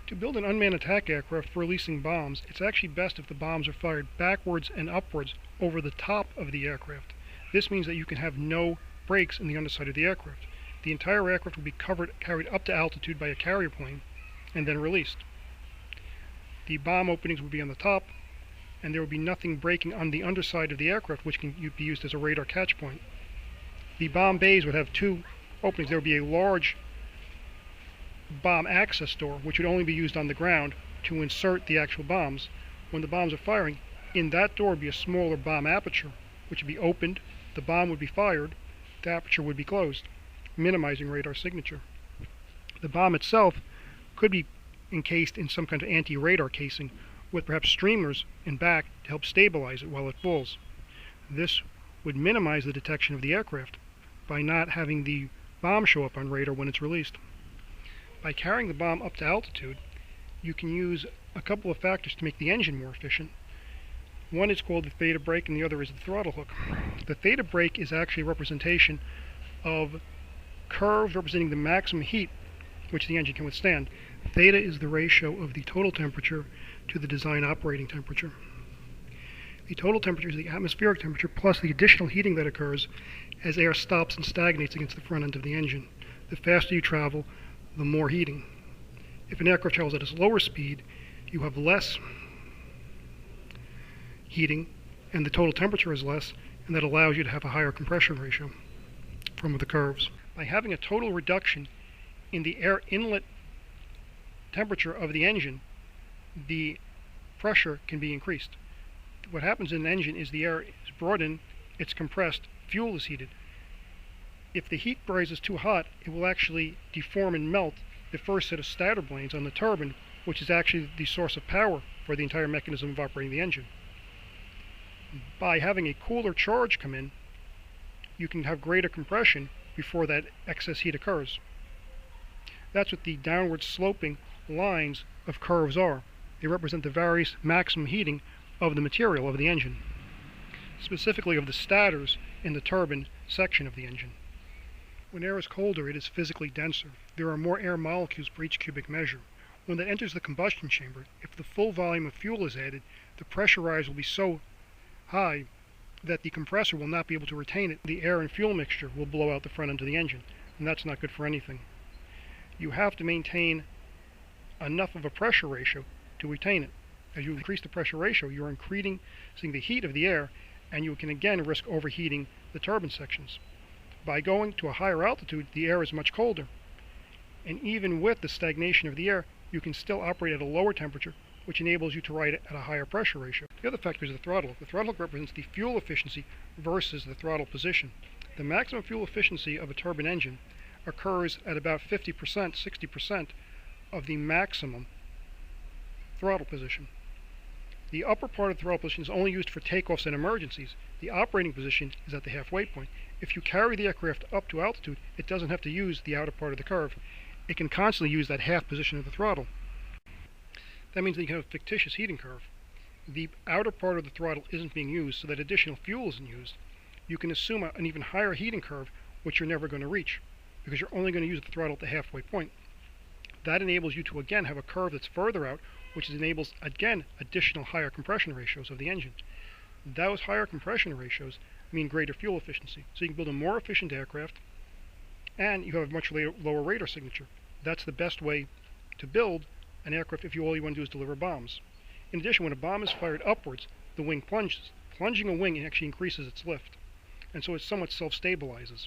To build an unmanned attack aircraft for releasing bombs, it's actually best if the bombs are fired backwards and upwards over the top of the aircraft. This means that you can have no brakes in the underside of the aircraft. The entire aircraft will be carried up to altitude by a carrier plane and then released. The bomb openings will be on the top, and there will be nothing braking on the underside of the aircraft, which can be used as a radar catch point. The bomb bays would have two openings. There would be a large bomb access door, which would only be used on the ground to insert the actual bombs. When the bombs are firing, in that door would be a smaller bomb aperture, which would be opened, the bomb would be fired, the aperture would be closed, minimizing radar signature. The bomb itself could be encased in some kind of anti-radar casing with perhaps streamers in back to help stabilize it while it falls. This would minimize the detection of the aircraft by not having the bomb show up on radar when it's released. By carrying the bomb up to altitude, you can use a couple of factors to make the engine more efficient. One is called the theta brake and the other is the throttle hook. The theta brake is actually a representation of curves representing the maximum heat which the engine can withstand. Theta is the ratio of the total temperature to the design operating temperature. The total temperature is the atmospheric temperature plus the additional heating that occurs as air stops and stagnates against the front end of the engine. The faster you travel, the more heating. If an aircraft travels at a slower speed, you have less heating and the total temperature is less, and that allows you to have a higher compression ratio from the curves. By having a total reduction in the air inlet temperature of the engine, the pressure can be increased. What happens in an engine is the air is brought in, it's compressed, fuel is heated. If the heat rises too hot, it will actually deform and melt the first set of stator blades on the turbine, which is actually the source of power for the entire mechanism of operating the engine. By having a cooler charge come in, you can have greater compression before that excess heat occurs. That's what the downward sloping lines of curves are. They represent the various maximum heating of the material of the engine, specifically of the stators in the turbine section of the engine. When air is colder, it is physically denser. There are more air molecules per each cubic measure. When that enters the combustion chamber, if the full volume of fuel is added, the pressure rise will be so high that the compressor will not be able to retain it. The air and fuel mixture will blow out the front end of the engine, and that's not good for anything. You have to maintain enough of a pressure ratio to retain it. As you increase the pressure ratio, you're increasing the heat of the air, and you can again risk overheating the turbine sections. By going to a higher altitude, the air is much colder, and even with the stagnation of the air, you can still operate at a lower temperature, which enables you to ride at a higher pressure ratio. The other factor is the throttle. The throttle represents the fuel efficiency versus the throttle position. The maximum fuel efficiency of a turbine engine occurs at about 50%, 60% of the maximum throttle position. The upper part of the throttle position is only used for takeoffs and emergencies. The operating position is at the halfway point. If you carry the aircraft up to altitude, it doesn't have to use the outer part of the curve. It can constantly use that half position of the throttle. That means that you can have a fictitious heating curve. The outer part of the throttle isn't being used, so that additional fuel isn't used. You can assume an even higher heating curve, which you're never going to reach, because you're only going to use the throttle at the halfway point. That enables you to again have a curve that's further out, which enables again additional higher compression ratios of the engine. Those higher compression ratios mean greater fuel efficiency. So you can build a more efficient aircraft, and you have a much lower radar signature. That's the best way to build an aircraft if all you want to do is deliver bombs. In addition, when a bomb is fired upwards, the wing plunges. Plunging a wing actually increases its lift, and so it somewhat self-stabilizes.